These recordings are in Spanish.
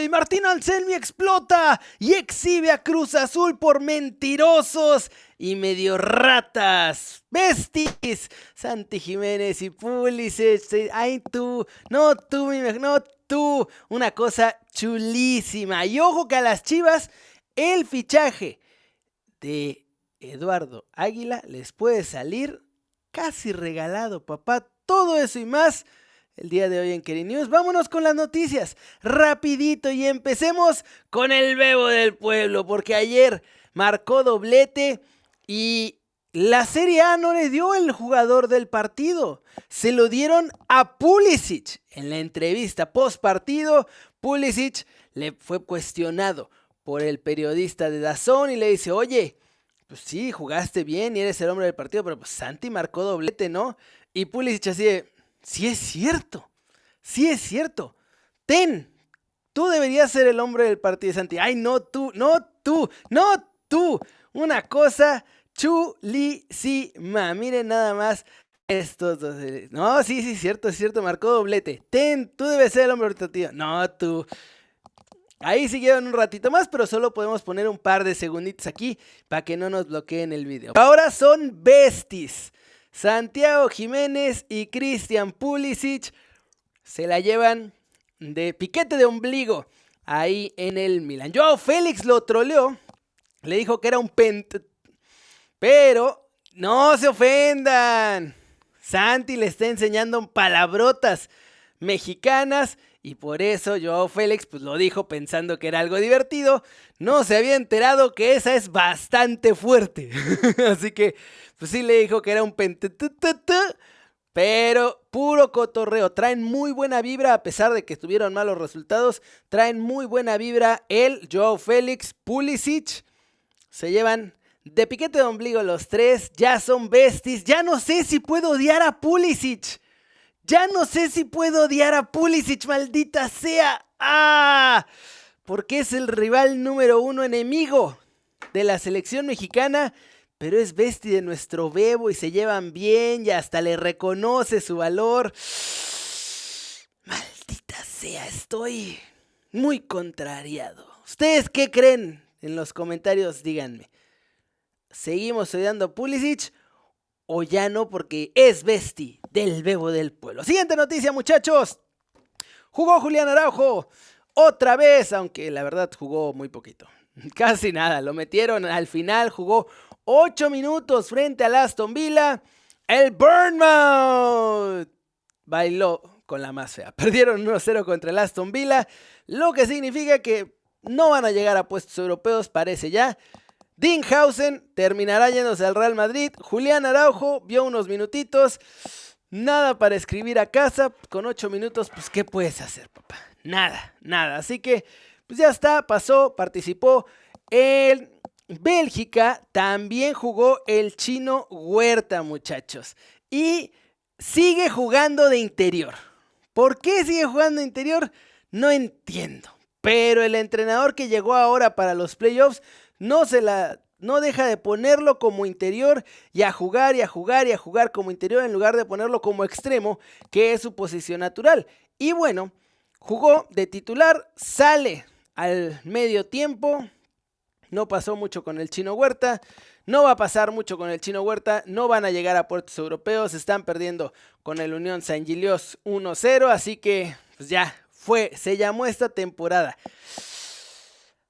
y Martín Anselmi explota y exhibe a Cruz Azul por mentirosos y medio ratas. Besties, Santi Jiménez y Pulisic. Ay tú, no tú, no tú. Una cosa chulísima. Y ojo que a las Chivas el fichaje de Eduardo Águila les puede salir casi regalado, papá. Todo eso y más el día de hoy en Keri News. Vámonos con las noticias rapidito y empecemos con el Bebo del Pueblo, porque ayer marcó doblete y la Serie A no le dio el jugador del partido, se lo dieron a Pulisic. En la entrevista post partido, Pulisic le fue cuestionado por el periodista de DAZN y le dice: oye, pues sí, jugaste bien y eres el hombre del partido, pero pues Santi marcó doblete, ¿no? Y Pulisic así de: sí es cierto, sí es cierto. Tú deberías ser el hombre del partido, Santi. Ay, no tú, no tú, no tú. Una cosa chulísima. Miren nada más estos dos. No, sí, es cierto, marcó doblete. Tú debes ser el hombre del partido. No tú. Ahí siguieron un ratito más, pero solo podemos poner un par de segunditos aquí para que no nos bloqueen el video. Ahora son besties. Santiago Jiménez y Christian Pulisic se la llevan de piquete de ombligo ahí en el Milan. Joao Félix lo troleó, le dijo que era un pero no se ofendan. Santi le está enseñando palabrotas mexicanas y por eso Joao Félix pues lo dijo pensando que era algo divertido. No se había enterado que esa es bastante fuerte. Así que pues sí le dijo que era un pero puro cotorreo. Traen muy buena vibra a pesar de que tuvieron malos resultados. Traen muy buena vibra el Joao Félix, Pulisic. Se llevan de piquete de ombligo los tres. Ya son besties. Ya no sé si puedo odiar a Pulisic. Ya no sé si puedo odiar a Pulisic, maldita sea. ¡Ah! Porque es el rival número 1 enemigo de la selección mexicana. Pero es bestia de nuestro Bebo y se llevan bien y hasta le reconoce su valor. Maldita sea, estoy muy contrariado. ¿Ustedes qué creen? En los comentarios díganme. ¿Seguimos odiando a Pulisic o ya no porque es bestia del Bebo del Pueblo? Siguiente noticia, muchachos. Jugó Julián Araujo otra vez, aunque la verdad jugó muy poquito. Casi nada, lo metieron al final, jugó 8 minutos frente al Aston Villa. El Bournemouth bailó con la más fea. Perdieron 1-0 contra el Aston Villa, lo que significa que no van a llegar a puestos europeos, parece ya. Dinghausen terminará yéndose al Real Madrid. Julián Araujo vio unos minutitos. Nada para escribir a casa. Con 8 minutos, pues ¿qué puedes hacer, papá? Nada. Así que, pues ya está, pasó, participó. En Bélgica también jugó el Chino Huerta, muchachos. Y sigue jugando de interior. ¿Por qué sigue jugando de interior? No entiendo. Pero el entrenador que llegó ahora para los playoffs no deja de ponerlo como interior y a jugar como interior en lugar de ponerlo como extremo, que es su posición natural. Y bueno, jugó de titular, sale al medio tiempo. No pasó mucho con el Chino Huerta, no va a pasar mucho con el Chino Huerta, no van a llegar a puertos europeos, están perdiendo con el Unión Saint-Gilloise 1-0, así que pues ya se llamó esta temporada.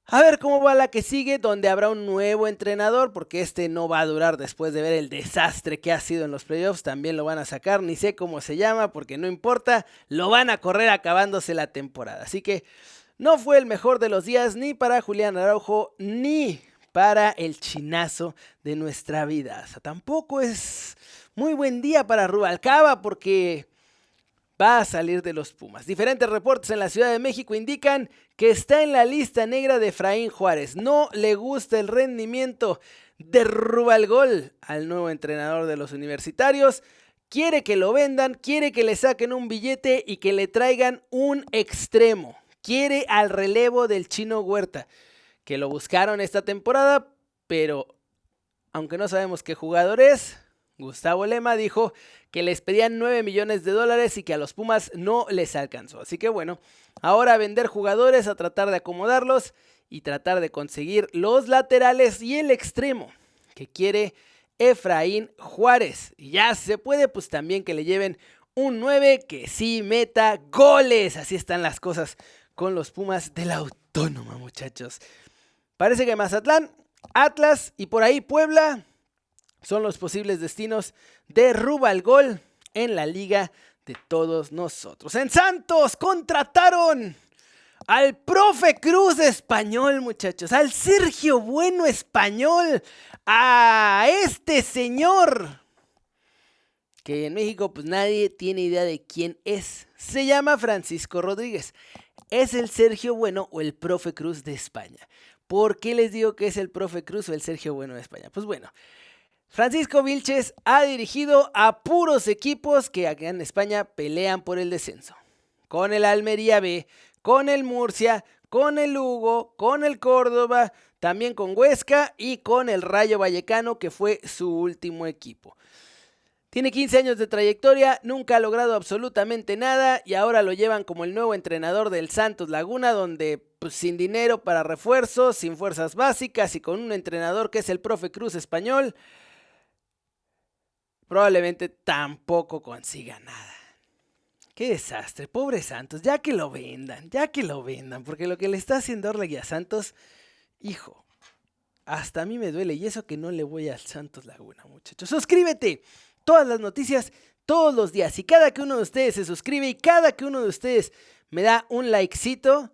A ver cómo va la que sigue, donde habrá un nuevo entrenador, porque este no va a durar después de ver el desastre que ha sido en los playoffs. También lo van a sacar, ni sé cómo se llama, porque no importa, lo van a correr acabándose la temporada. Así que no fue el mejor de los días ni para Julián Araujo, ni para el chinazo de nuestra vida. O sea, tampoco es muy buen día para Rubalcaba, porque va a salir de los Pumas. Diferentes reportes en la Ciudad de México indican que está en la lista negra de Efraín Juárez. No le gusta el rendimiento de Rubalgol al nuevo entrenador de los universitarios. Quiere que lo vendan, quiere que le saquen un billete y que le traigan un extremo. Quiere al relevo del Chino Huerta, que lo buscaron esta temporada, pero aunque no sabemos qué jugador es, Gustavo Lema dijo que les pedían 9 millones de dólares y que a los Pumas no les alcanzó. Así que bueno, ahora a vender jugadores, a tratar de acomodarlos y tratar de conseguir los laterales y el extremo que quiere Efraín Juárez. Y ya se puede, pues también que le lleven un 9 que sí meta goles. Así están las cosas con los Pumas de la Autónoma, muchachos. Parece que Mazatlán, Atlas y por ahí Puebla son los posibles destinos de Rubalgol en la liga de todos nosotros. En Santos contrataron al profe Cruz español, muchachos, al Sergio Bueno español, a este señor que en México pues nadie tiene idea de quién es. Se llama Francisco Rodríguez. Es el Sergio Bueno o el profe Cruz de España. ¿Por qué les digo que es el profe Cruz o el Sergio Bueno de España? Pues bueno, Francisco Vilches ha dirigido a puros equipos que acá en España pelean por el descenso. Con el Almería B, con el Murcia, con el Lugo, con el Córdoba, también con Huesca y con el Rayo Vallecano, que fue su último equipo. Tiene 15 años de trayectoria, nunca ha logrado absolutamente nada y ahora lo llevan como el nuevo entrenador del Santos Laguna, donde pues, sin dinero para refuerzos, sin fuerzas básicas y con un entrenador que es el profe Cruz español, probablemente tampoco consiga nada. Qué desastre, pobre Santos, ya que lo vendan, porque lo que le está haciendo Orlegui a Santos, hijo, hasta a mí me duele y eso que no le voy al Santos Laguna, muchachos. Suscríbete, todas las noticias, todos los días, y cada que uno de ustedes se suscribe y cada que uno de ustedes me da un likecito,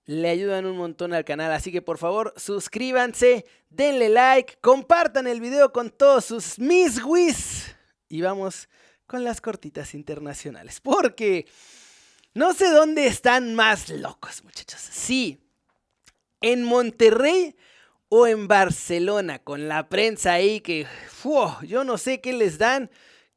le ayudan un montón al canal, así que por favor suscríbanse, denle like, compartan el video con todos sus miswis y vamos con las cortitas internacionales, porque no sé dónde están más locos, muchachos. Sí, en Monterrey o en Barcelona, con la prensa ahí que yo no sé qué les dan,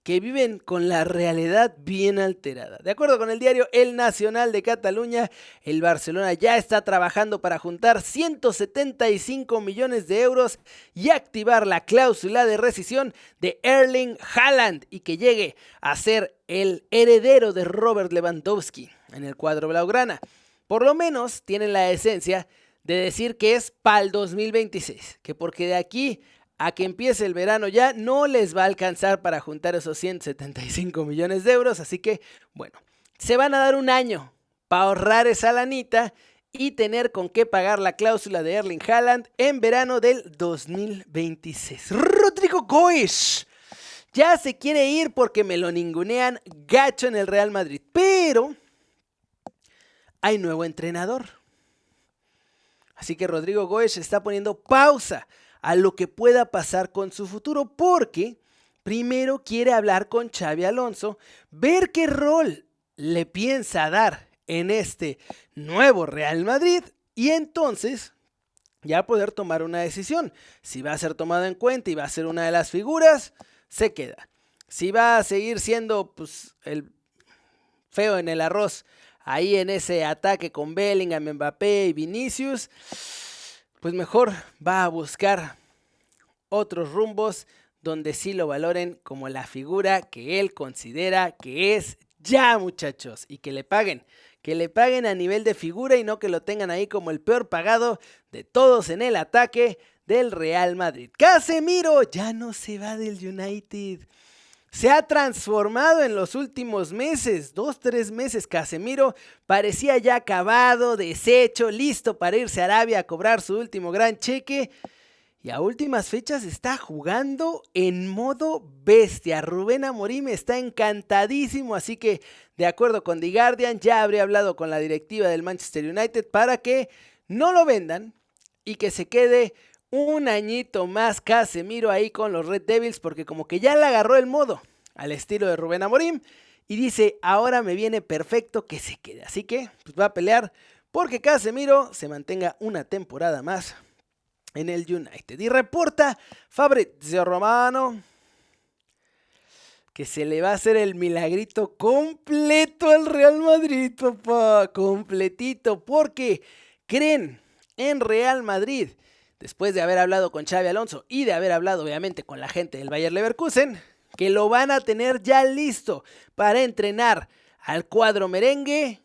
que viven con la realidad bien alterada. De acuerdo con el diario El Nacional de Cataluña, el Barcelona ya está trabajando para juntar 175 millones de euros y activar la cláusula de rescisión de Erling Haaland y que llegue a ser el heredero de Robert Lewandowski en el cuadro blaugrana. Por lo menos tienen la esencia de decir que es para el 2026, que porque de aquí a que empiece el verano ya no les va a alcanzar para juntar esos 175 millones de euros, así que bueno, se van a dar un año para ahorrar esa lanita y tener con qué pagar la cláusula de Erling Haaland en verano del 2026. Rodrigo Goes ya se quiere ir porque me lo ningunean gacho en el Real Madrid, pero hay nuevo entrenador. Así que Rodrigo Goes está poniendo pausa a lo que pueda pasar con su futuro porque primero quiere hablar con Xabi Alonso, ver qué rol le piensa dar en este nuevo Real Madrid y entonces ya poder tomar una decisión. Si va a ser tomado en cuenta y va a ser una de las figuras, se queda. Si va a seguir siendo pues, el feo en el arroz ahí en ese ataque con Bellingham, Mbappé y Vinicius, pues mejor va a buscar otros rumbos donde sí lo valoren como la figura que él considera que es ya, muchachos, y que le paguen a nivel de figura y no que lo tengan ahí como el peor pagado de todos en el ataque del Real Madrid. Casemiro ya no se va del United. Se ha transformado en los últimos meses, 2-3 meses. Casemiro parecía ya acabado, deshecho, listo para irse a Arabia a cobrar su último gran cheque. Y a últimas fechas está jugando en modo bestia. Rubén Amorim está encantadísimo, así que de acuerdo con The Guardian ya habría hablado con la directiva del Manchester United para que no lo vendan y que se quede un añito más Casemiro ahí con los Red Devils, porque como que ya le agarró el modo al estilo de Rubén Amorim y dice, ahora me viene perfecto que se quede. Así que pues va a pelear porque Casemiro se mantenga una temporada más en el United. Y reporta Fabrizio Romano que se le va a hacer el milagrito completo al Real Madrid, papá, completito, porque creen en Real Madrid después de haber hablado con Xabi Alonso y de haber hablado obviamente con la gente del Bayer Leverkusen, que lo van a tener ya listo para entrenar al cuadro merengue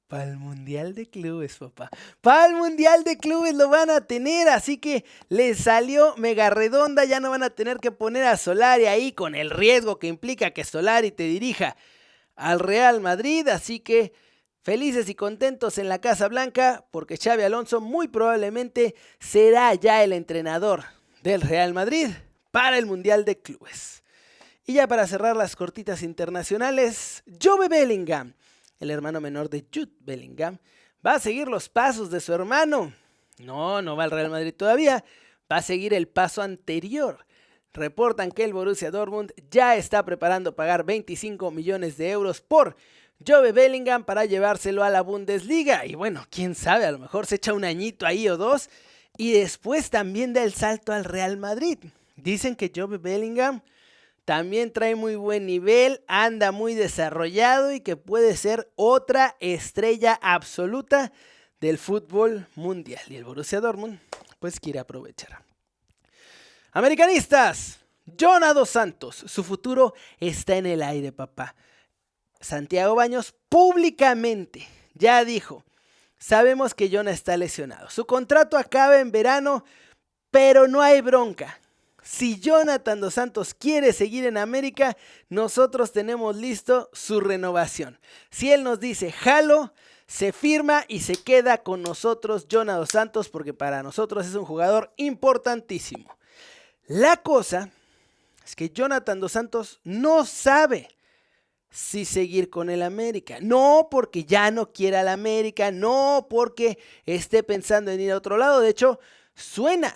para el Mundial de Clubes, papá. Para el Mundial de Clubes lo van a tener, así que les salió mega redonda. Ya no van a tener que poner a Solari ahí con el riesgo que implica que Solari te dirija al Real Madrid. Así que felices y contentos en la Casa Blanca porque Xabi Alonso muy probablemente será ya el entrenador del Real Madrid para el Mundial de Clubes. Y ya para cerrar las cortitas internacionales, Jude Bellingham, el hermano menor de Jude Bellingham, va a seguir los pasos de su hermano. No va al Real Madrid todavía, va a seguir el paso anterior. Reportan que el Borussia Dortmund ya está preparando pagar 25 millones de euros por Jude Bellingham para llevárselo a la Bundesliga. Y bueno, quién sabe, a lo mejor se echa un añito ahí o dos y después también da el salto al Real Madrid. Dicen que Jude Bellingham también trae muy buen nivel, anda muy desarrollado y que puede ser otra estrella absoluta del fútbol mundial. Y el Borussia Dortmund pues quiere aprovechar. Americanistas, Jonah Dos Santos, su futuro está en el aire, papá. Santiago Baños públicamente ya dijo, sabemos que Jonah está lesionado, su contrato acaba en verano, pero no hay bronca. Si Jonathan Dos Santos quiere seguir en América, nosotros tenemos listo su renovación. Si él nos dice jalo, se firma y se queda con nosotros Jonathan Dos Santos porque para nosotros es un jugador importantísimo. La cosa es que Jonathan Dos Santos no sabe si seguir con el América. No porque ya no quiera el América, no porque esté pensando en ir a otro lado. De hecho, suena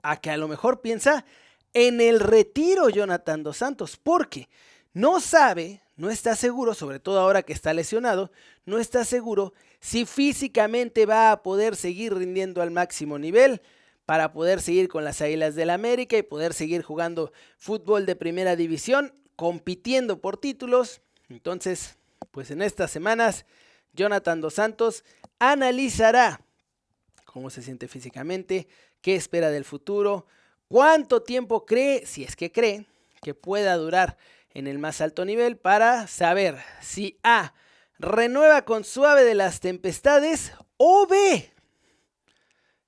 a que a lo mejor piensa en el retiro Jonathan Dos Santos, porque no sabe, no está seguro, sobre todo ahora que está lesionado, no está seguro si físicamente va a poder seguir rindiendo al máximo nivel para poder seguir con las Águilas del América y poder seguir jugando fútbol de primera división, compitiendo por títulos. Entonces, pues en estas semanas, Jonathan Dos Santos analizará cómo se siente físicamente, qué espera del futuro, cuánto tiempo cree, si es que cree, que pueda durar en el más alto nivel para saber si A, renueva con Suave de las Tempestades o B,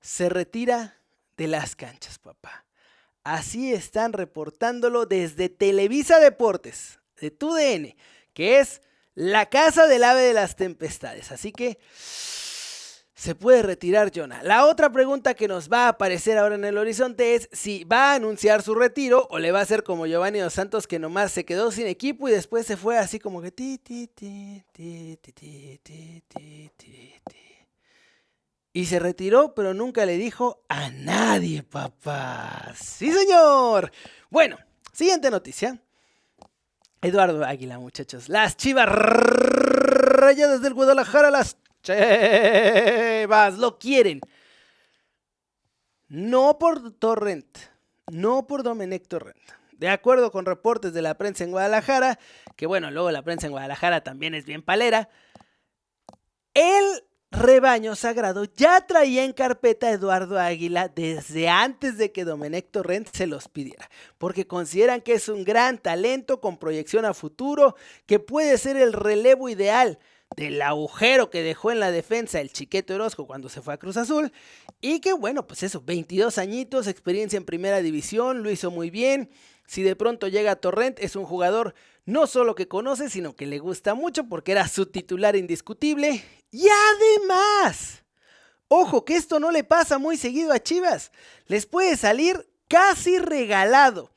se retira de las canchas, papá. Así están reportándolo desde Televisa Deportes, de TUDN, que es la casa del ave de las tempestades. Así que se puede retirar Jonah. La otra pregunta que nos va a aparecer ahora en el horizonte es si va a anunciar su retiro o le va a hacer como Giovanni Dos Santos, que nomás se quedó sin equipo y después se fue así como que y se retiró, pero nunca le dijo a nadie, papá. ¡Sí, señor! Bueno, siguiente noticia. Eduardo Águila, muchachos. Las Chivas Rayadas del Guadalajara, las Chivas lo quieren. No por Torrent, no por Domenech Torrent. De acuerdo con reportes de la prensa en Guadalajara, que bueno, luego la prensa en Guadalajara también es bien palera, el rebaño sagrado ya traía en carpeta a Eduardo Águila desde antes de que Domenech Torrent se los pidiera, porque consideran que es un gran talento con proyección a futuro, que puede ser el relevo ideal del agujero que dejó en la defensa el Chiqueto Orozco cuando se fue a Cruz Azul, y que bueno, pues eso, 22 añitos, experiencia en primera división, lo hizo muy bien. Si de pronto llega Torrent, es un jugador no solo que conoce, sino que le gusta mucho porque era su titular indiscutible. Y además, ojo que esto no le pasa muy seguido a Chivas, les puede salir casi regalado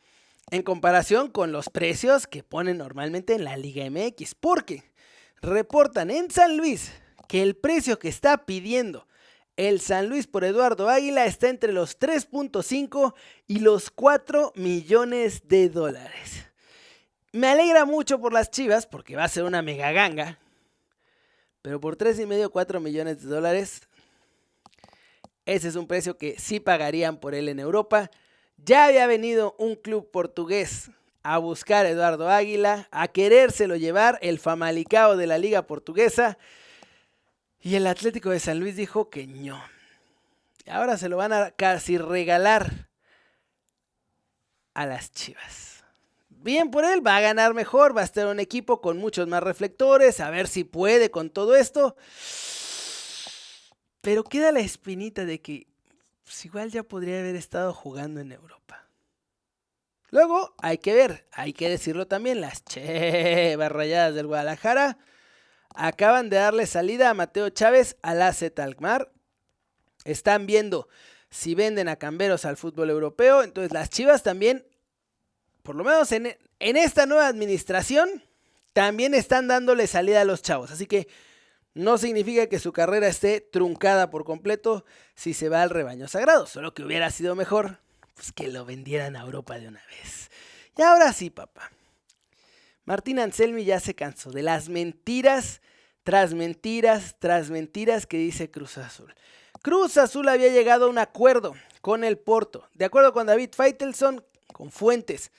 en comparación con los precios que ponen normalmente en la Liga MX, porque reportan en San Luis que el precio que está pidiendo el San Luis por Eduardo Águila está entre los 3.5 y los 4 millones de dólares. Me alegra mucho por las Chivas porque va a ser una mega ganga, pero por 3.5 4 millones de dólares, ese es un precio que sí pagarían por él en Europa. Ya había venido un club portugués a buscar a Eduardo Águila, a querérselo llevar, el Famalicão de la Liga Portuguesa, y el Atlético de San Luis dijo que no. Ahora se lo van a casi regalar a las Chivas. Bien por él, va a ganar mejor, va a estar un equipo con muchos más reflectores, a ver si puede con todo esto. Pero queda la espinita de que pues, igual ya podría haber estado jugando en Europa. Luego, hay que ver, hay que decirlo también, las Chivas Rayadas del Guadalajara acaban de darle salida a Mateo Chávez al AZ Alkmaar. Están viendo si venden a camberos al fútbol europeo. Entonces las Chivas también, por lo menos en esta nueva administración, también están dándole salida a los chavos. Así que no significa que su carrera esté truncada por completo si se va al rebaño sagrado. Solo que hubiera sido mejor pues, que lo vendieran a Europa de una vez. Y ahora sí, papá. Martín Anselmi ya se cansó de las mentiras tras mentiras tras mentiras que dice Cruz Azul. Cruz Azul había llegado a un acuerdo con el Porto. De acuerdo con David Faitelson, con fuentes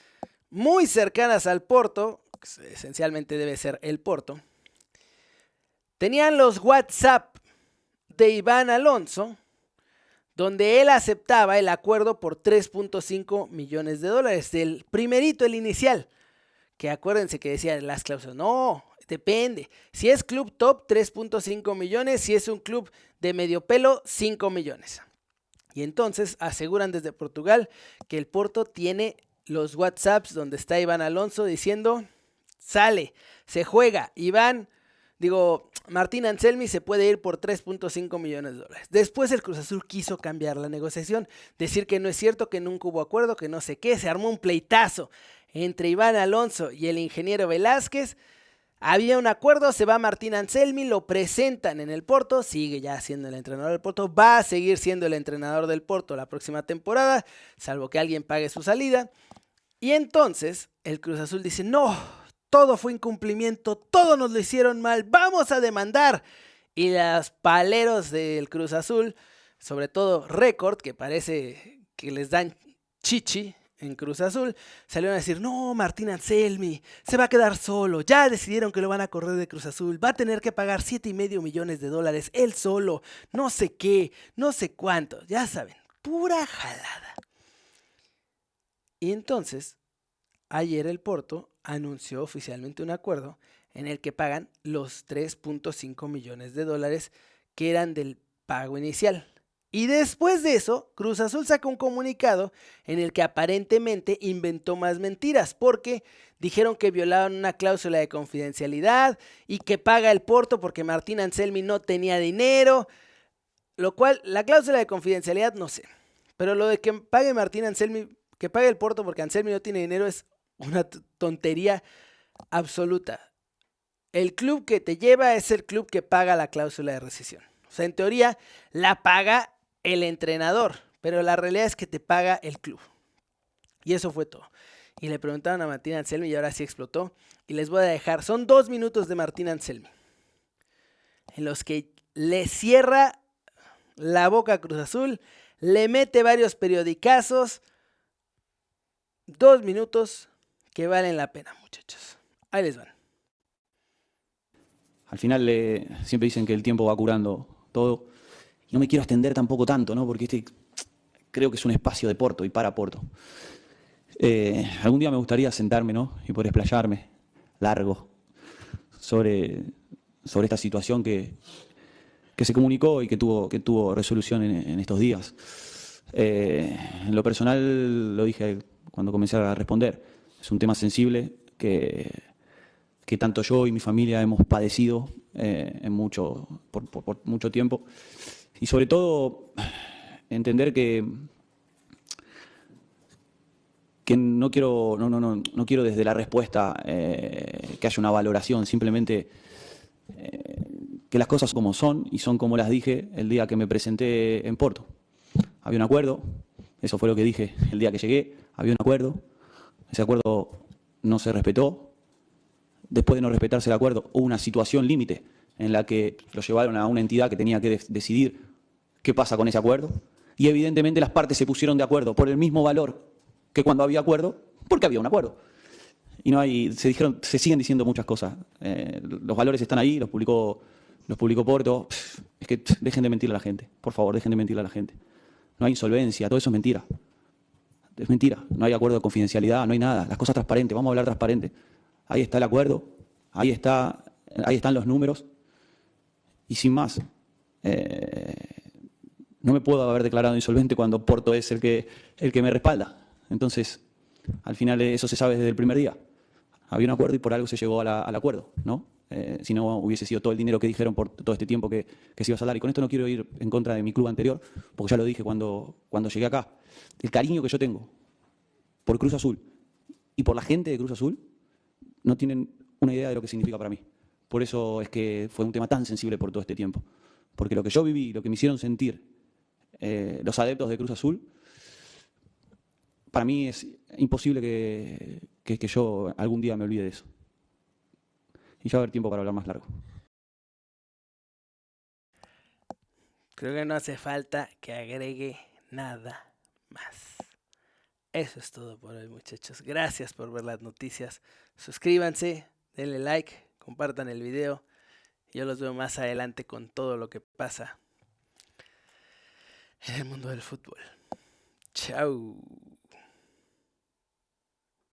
muy cercanas al Porto, que esencialmente debe ser el Porto, tenían los WhatsApp de Iván Alonso, donde él aceptaba el acuerdo por 3.5 millones de dólares, del primerito, el inicial, que acuérdense que decía las cláusulas, no, depende, si es club top 3.5 millones, si es un club de medio pelo 5 millones. Y entonces aseguran desde Portugal que el Porto tiene los WhatsApps donde está Iván Alonso diciendo, sale, se juega, Martín Anselmi se puede ir por 3.5 millones de dólares. Después el Cruz Azul quiso cambiar la negociación, decir que no es cierto, que nunca hubo acuerdo, que no sé qué, se armó un pleitazo entre Iván Alonso y el ingeniero Velázquez. Había un acuerdo, se va Martín Anselmi, lo presentan en el Porto, sigue ya siendo el entrenador del Porto, va a seguir siendo el entrenador del Porto la próxima temporada, salvo que alguien pague su salida. Y entonces el Cruz Azul dice, no, todo fue incumplimiento, todo nos lo hicieron mal, vamos a demandar. Y los paleros del Cruz Azul, sobre todo Record, que parece que les dan chichi en Cruz Azul, salieron a decir, no, Martín Anselmi se va a quedar solo, ya decidieron que lo van a correr de Cruz Azul, va a tener que pagar 7.5 millones de dólares él solo, no sé qué, no sé cuánto, ya saben, pura jalada. Y entonces, ayer el Porto anunció oficialmente un acuerdo en el que pagan los 3.5 millones de dólares que eran del pago inicial. Y después de eso, Cruz Azul sacó un comunicado en el que aparentemente inventó más mentiras, porque dijeron que violaron una cláusula de confidencialidad y que paga el Porto porque Martín Anselmi no tenía dinero, lo cual, la cláusula de confidencialidad no sé, pero lo de que pague Martín Anselmi, que pague el Porto porque Anselmi no tiene dinero es una tontería absoluta. El club que te lleva es el club que paga la cláusula de rescisión. O sea, en teoría la paga el entrenador, pero la realidad es que te paga el club. Y eso fue todo. Y le preguntaron a Martín Anselmi y ahora sí explotó. Y les voy a dejar, son 2 minutos de Martín Anselmi, en los que le cierra la boca a Cruz Azul, le mete varios periodicazos. 2 minutos que valen la pena, muchachos. Ahí les van. Al final siempre dicen que el tiempo va curando todo. Y no me quiero extender tampoco tanto, ¿no? Porque creo que es un espacio de Porto y para Porto. Algún día me gustaría sentarme, ¿no? Y poder explayarme largo sobre esta situación que se comunicó y que tuvo resolución en estos días. En lo personal, lo dije cuando comencé a responder, es un tema sensible que tanto yo y mi familia hemos padecido por mucho tiempo. Y sobre todo, entender que no quiero desde la respuesta que haya una valoración, simplemente que las cosas como son y son como las dije el día que me presenté en Porto. Había un acuerdo, eso fue lo que dije el día que llegué, había un acuerdo, ese acuerdo no se respetó. Después de no respetarse el acuerdo, hubo una situación límite en la que lo llevaron a una entidad que tenía que decidir qué pasa con ese acuerdo. Y evidentemente las partes se pusieron de acuerdo por el mismo valor que cuando había acuerdo, porque había un acuerdo. Y se siguen diciendo muchas cosas. Los valores están ahí, los publicó Porto. Es que dejen de mentirle a la gente, por favor, dejen de mentirle a la gente. no hay insolvencia, todo eso es mentira. Es mentira, no hay acuerdo de confidencialidad, no hay nada, las cosas transparentes, vamos a hablar transparente. Ahí está el acuerdo, ahí están los números, y sin más. No me puedo haber declarado insolvente cuando Porto es el que me respalda. Entonces, al final eso se sabe desde el primer día. Había un acuerdo y por algo se llegó al acuerdo, ¿no? Si no, hubiese sido todo el dinero que dijeron por todo este tiempo que se iba a saldar. Y con esto no quiero ir en contra de mi club anterior, porque ya lo dije cuando llegué acá. El cariño que yo tengo por Cruz Azul y por la gente de Cruz Azul no tienen una idea de lo que significa para mí. Por eso es que fue un tema tan sensible por todo este tiempo. Porque lo que yo viví, lo que me hicieron sentir los adeptos de Cruz Azul, para mí es imposible que yo algún día me olvide de eso. Y ya va a haber tiempo para hablar más largo. Creo que no hace falta que agregue nada más. Eso es todo por hoy, muchachos. Gracias por ver las noticias. Suscríbanse, denle like, compartan el video. Yo los veo más adelante con todo lo que pasa en el mundo del fútbol. Chao.